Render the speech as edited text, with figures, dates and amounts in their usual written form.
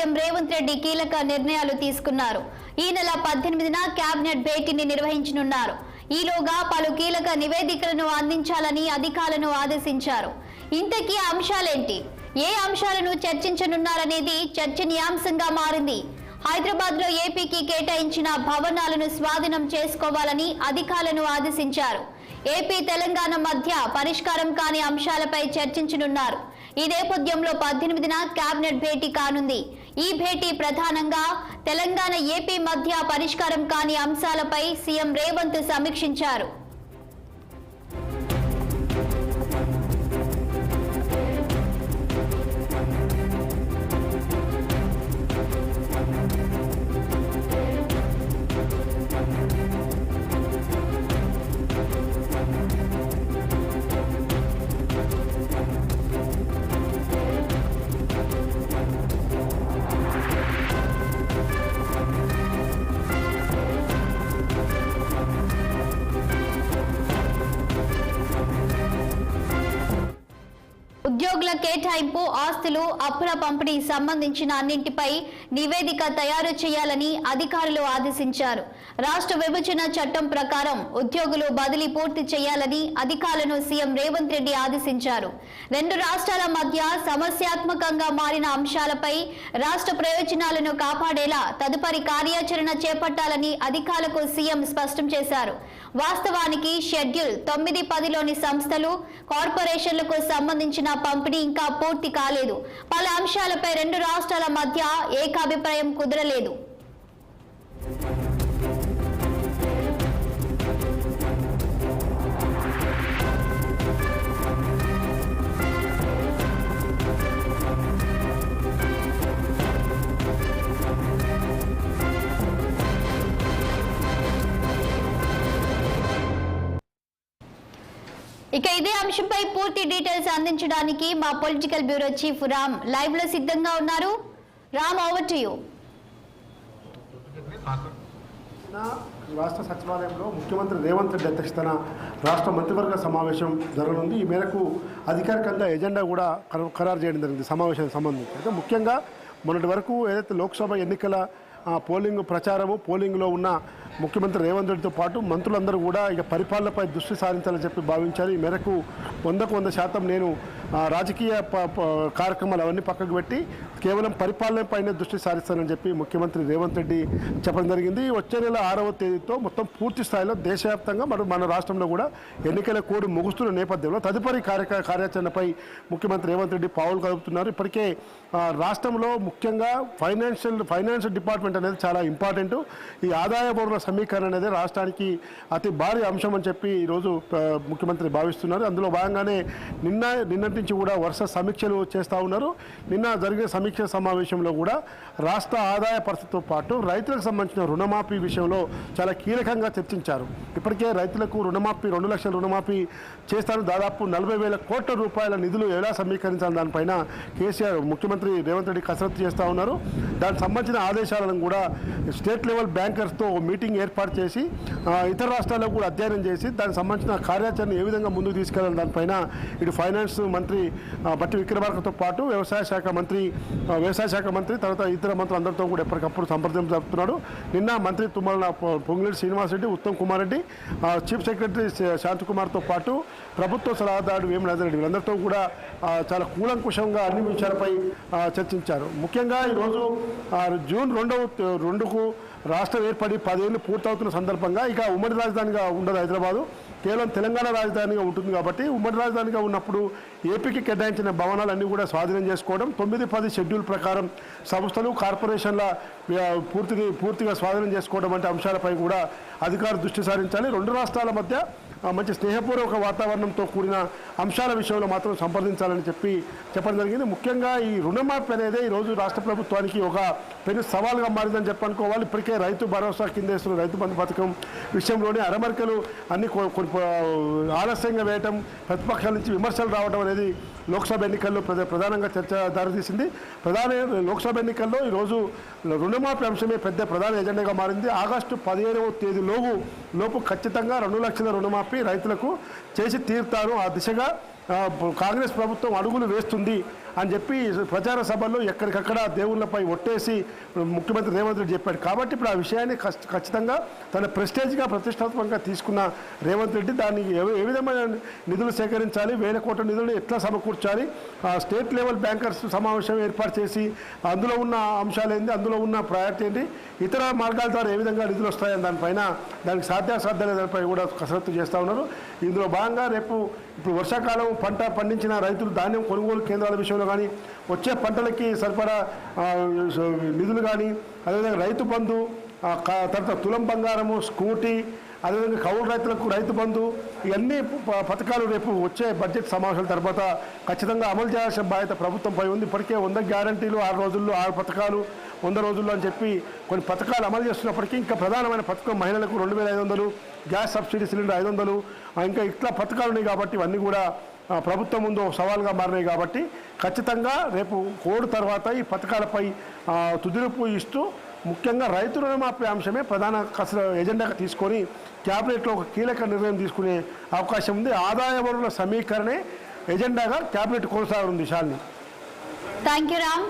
CM Revanth Reddy కీలక నిర్ణయాలు తీసుకున్నారు. ఈ నెల 18న కేబినెట్ భేటీని నిర్వహించనున్నారు. ఈలోగా పలు కీలక నివేదికలను అందించాలని అధికారులను ఆదేశించారు. ఇంతకీ అంశాలేంటి, ఏ అంశాలను చర్చించనున్నారనేది చర్చనీయాంశంగా మారింది. హైదరాబాద్ లో ఏపీకి కేటాయించిన భవనాలను స్వాధీనం చేసుకోవాలని అధికారులను ఆదేశించారు. ఏపీ తెలంగాణ మధ్య పరిష్కారం కాని అంశాలపై చర్చించనున్నారు. ఈ నేపథ్యంలో 18న కేబినెట్ భేటీ కానుంది. ఈ భేటీ ప్రధానంగా తెలంగాణ ఏపీ మధ్య పరిష్కారం కాని అంశాలపై సీఎం రేవంత్ సమీక్షించారు. ఉద్యోగుల కేటాయింపు, ఆస్తులు, అప్పుల పంపిణీ సంబంధించిన అన్నింటిపై నివేదిక తయారు చేయాలని అధికారులు ఆదేశించారు. రాష్ట్ర విభజన చట్టం ప్రకారం ఉద్యోగులు బదిలీ పూర్తి చేయాలని అధికారులను సీఎం రేవంత్ రెడ్డి ఆదేశించారు. రెండు రాష్ట్రాల మధ్య సమస్యాత్మకంగా మారిన అంశాలపై రాష్ట్ర ప్రయోజనాలను కాపాడేలా తదుపరి కార్యాచరణ చేపట్టాలని అధికారులకు సీఎం స్పష్టం చేశారు. వాస్తవానికి షెడ్యూల్ 9-10లోని సంస్థలు, కార్పొరేషన్లకు సంబంధించిన పంపిణీ ఇంకా పూర్తి కాలేదు. పలు అంశాలపై రెండు రాష్ట్రాల మధ్య ఏకాభిప్రాయం కుదరలేదు. ఇక ఇదే అంశంపై పూర్తి డీటెయిల్స్ అందించడానికి మా political bureau chief Ram live లో సిద్ధంగా ఉన్నారు. Ram, over to you. రాష్ట్ర సచివాలయంలో ముఖ్యమంత్రి రేవంత్ రెడ్డి అధ్యక్షతన రాష్ట్ర మంత్రివర్గ సమావేశం జరగనుంది. ఈ మేరకు అధికారికంగా ఎజెండా కూడా ఖరారు చేయడం జరిగింది సమావేశానికి సంబంధించి. అయితే ముఖ్యంగా మొన్నటి వరకు ఏదైతే లోక్సభ ఎన్నికల పోలింగ్ ప్రచారము, పోలింగ్లో ఉన్న ముఖ్యమంత్రి రేవంత్ రెడ్డితో పాటు మంత్రులందరూ కూడా ఇక పరిపాలనపై దృష్టి సారించాలని చెప్పి భావించారు. ఈ మేరకు 100% నేను రాజకీయ కార్యక్రమాలు అవన్నీ పక్కకు పెట్టి కేవలం పరిపాలనపైనే దృష్టి సారిస్తానని చెప్పి ముఖ్యమంత్రి రేవంత్ రెడ్డి చెప్పడం జరిగింది. వచ్చే నెల 6వ తేదీతో మొత్తం పూర్తి స్థాయిలో దేశవ్యాప్తంగా మన రాష్ట్రంలో కూడా ఎన్నికల కోడ్ ముగుస్తున్న నేపథ్యంలో తదుపరి కార్యాచరణపై ముఖ్యమంత్రి రేవంత్ రెడ్డి పావులు కలుపుతున్నారు. ఇప్పటికే రాష్ట్రంలో ముఖ్యంగా ఫైనాన్స్ డిపార్ట్మెంట్ అనేది చాలా ఇంపార్టెంట్. ఈ ఆదాయ వనరుల సమీకరణ అనేది రాష్ట్రానికి అతి భారీ అంశం అని చెప్పి ఈరోజు ముఖ్యమంత్రి భావిస్తున్నారు. అందులో భాగంగానే నిన్నటి నుంచి కూడా వరుస సమీక్షలు చేస్తూ ఉన్నారు. నిన్న జరిగిన సమీక్ష సమావేశంలో కూడా రాష్ట్ర ఆదాయ పరిస్థితితో పాటు రైతులకు సంబంధించిన రుణమాఫీ విషయంలో చాలా కీలకంగా చర్చించారు. ఇప్పటికే రైతులకు రుణమాఫీ 2 లక్షల రుణమాఫీ చేస్తాను, దాదాపు 40,000 కోట్ల రూపాయల నిధులు ఎలా సమీకరించాలి దానిపైన కేసీఆర్ ముఖ్యమంత్రి రేవంత్ రెడ్డి కసరత్తు చేస్తూ ఉన్నారు. దానికి సంబంధించిన ఆదేశాలను కూడా స్టేట్ లెవెల్ బ్యాంకర్స్తో మీటింగ్ ఏర్పాటు చేసి ఇతర రాష్ట్రాల్లో కూడా అధ్యయనం చేసి దానికి సంబంధించిన కార్యాచరణ ఏ విధంగా ముందుకు తీసుకెళ్లాలి దానిపైన ఇటు ఫైనాన్స్ మంత్రి బట్టి విక్రమార్కతో పాటు వ్యవసాయ శాఖ మంత్రి తర్వాత ఇతర మంత్రులు అందరితో కూడా ఎప్పటికప్పుడు సంప్రదింపులు జరుపుతున్నాడు. నిన్న మంత్రి తుమ్మల పొంగులేటి శ్రీనివాసరెడ్డి, ఉత్తమ్ కుమార్ రెడ్డి, చీఫ్ సెక్రటరీ శాంతకుమార్తో పాటు ప్రభుత్వ సలహాదారుడు వేములనాథ రెడ్డి వీళ్ళందరితో కూడా చాలా కూలంకుషంగా అన్ని విషయాలపై చర్చించారు. ముఖ్యంగా ఈరోజు జూన్ 2కు రాష్ట్రం ఏర్పడి 10 ఏళ్ళు పూర్తవుతున్న సందర్భంగా ఇక ఉమ్మడి రాజధానిగా ఉండదు హైదరాబాదు, కేవలం తెలంగాణ రాజధానిగా ఉంటుంది. కాబట్టి ఉమ్మడి రాజధానిగా ఉన్నప్పుడు ఏపీకి కేటాయించిన భవనాలన్నీ కూడా స్వాధీనం చేసుకోవడం, 9-10 షెడ్యూల్ ప్రకారం సంస్థలు, కార్పొరేషన్ల పూర్తిగా స్వాధీనం చేసుకోవడం వంటి అంశాలపై కూడా అధికారులు దృష్టి సారించాలి. రెండు రాష్ట్రాల మధ్య మంచి స్నేహపూర్వక వాతావరణంతో కూడిన అంశాల విషయంలో మాత్రం సంప్రదించాలని చెప్పడం జరిగింది. ముఖ్యంగా ఈ రుణమాఫీ అనేది ఈరోజు రాష్ట్ర ప్రభుత్వానికి ఒక పెద్ద సవాల్గా మారిందని చెప్పనుకోవాలి. ఇప్పటికే రైతు భరోసా కింద వేస్తున్న రైతు బంధు పథకం విషయంలోనే అరమరికలు అన్ని ఆలస్యంగా వేయటం, ప్రతిపక్షాల నుంచి విమర్శలు రావడం అనేది లోక్సభ ఎన్నికల్లో ప్రధానంగా చర్చ దారితీసింది. లోక్సభ ఎన్నికల్లో ఈరోజు రుణమాఫీ అంశమే పెద్ద ప్రధాన ఎజెండాగా మారింది. ఆగస్టు 15వ తేదీలోపు ఖచ్చితంగా 2 లక్షల రుణమాఫీ రైతులకు చేసి తీరుతారు. ఆ దిశగా కాంగ్రెస్ ప్రభుత్వం అడుగులు వేస్తుంది అని చెప్పి ప్రచార సభల్లో ఎక్కడికక్కడ దేవుళ్ళపై ఒట్టేసి ముఖ్యమంత్రి రేవంత్ రెడ్డి చెప్పాడు. కాబట్టి ఇప్పుడు ఆ విషయాన్ని ఖచ్చితంగా తన ప్రెస్టేజ్గా ప్రతిష్టాత్మకంగా తీసుకున్న రేవంత్ రెడ్డి దానికి ఏ విధమైన నిధులు సేకరించాలి, 1000 కోట్ల నిధులు ఎట్లా సమకూర్చాలి, స్టేట్ లెవెల్ బ్యాంకర్స్ సమావేశం ఏర్పాటు చేసి అందులో ఉన్న అంశాలు ఏంటి, అందులో ఉన్న ప్రయారిటీ ఏంటి, ఇతర మార్గాల ద్వారా ఏ విధంగా నిధులు వస్తాయని దానిపైన దానికి సాధ్యాసాధ్యాల దానిపై కూడా కసరత్తు చేస్తూ ఉన్నారు. ఇందులో భాగంగా రేపు ఇప్పుడు వర్షాకాలం పంట పండించిన రైతులు ధాన్యం కొనుగోలు కేంద్రాల విషయంలో కానీ, వచ్చే పంటలకి సరిపడా నిధులు కానీ, అదేవిధంగా రైతు బంధు, తర్వాత తులం బంగారము, స్కూటీ, అదేవిధంగా కౌలు రైతులకు రైతు బంధు, ఇవన్నీ పథకాలు రేపు వచ్చే బడ్జెట్ సమావేశాల తర్వాత ఖచ్చితంగా అమలు చేయాల్సిన బాధ్యత ప్రభుత్వంపై ఉంది. ఇప్పటికే 100 గ్యారంటీలు 6 రోజుల్లో 6 పథకాలు 100 రోజుల్లో అని చెప్పి కొన్ని పథకాలు అమలు చేస్తున్నప్పటికీ ఇంకా ప్రధానమైన పథకం మహిళలకు 2500, గ్యాస్ సబ్సిడీ సిలిండర్ 500, ఇంకా ఇట్లా పథకాలు ఉన్నాయి. కాబట్టి ఇవన్నీ కూడా ప్రభుత్వం ముందు సవాల్గా మారినాయి. కాబట్టి ఖచ్చితంగా రేపు కోడ్ తర్వాత ఈ పథకాలపై తుదిరూపు ఇస్తూ ముఖ్యంగా రైతు రుణమాఫీ అంశమే ప్రధాన ఎజెండాగా తీసుకొని క్యాబినెట్లో ఒక కీలక నిర్ణయం తీసుకునే అవకాశం ఉంది. ఆదాయ వనరుల సమీకరణే ఎజెండాగా క్యాబినెట్ కొనసాగనుంది. శాలిని. Thank you Ram.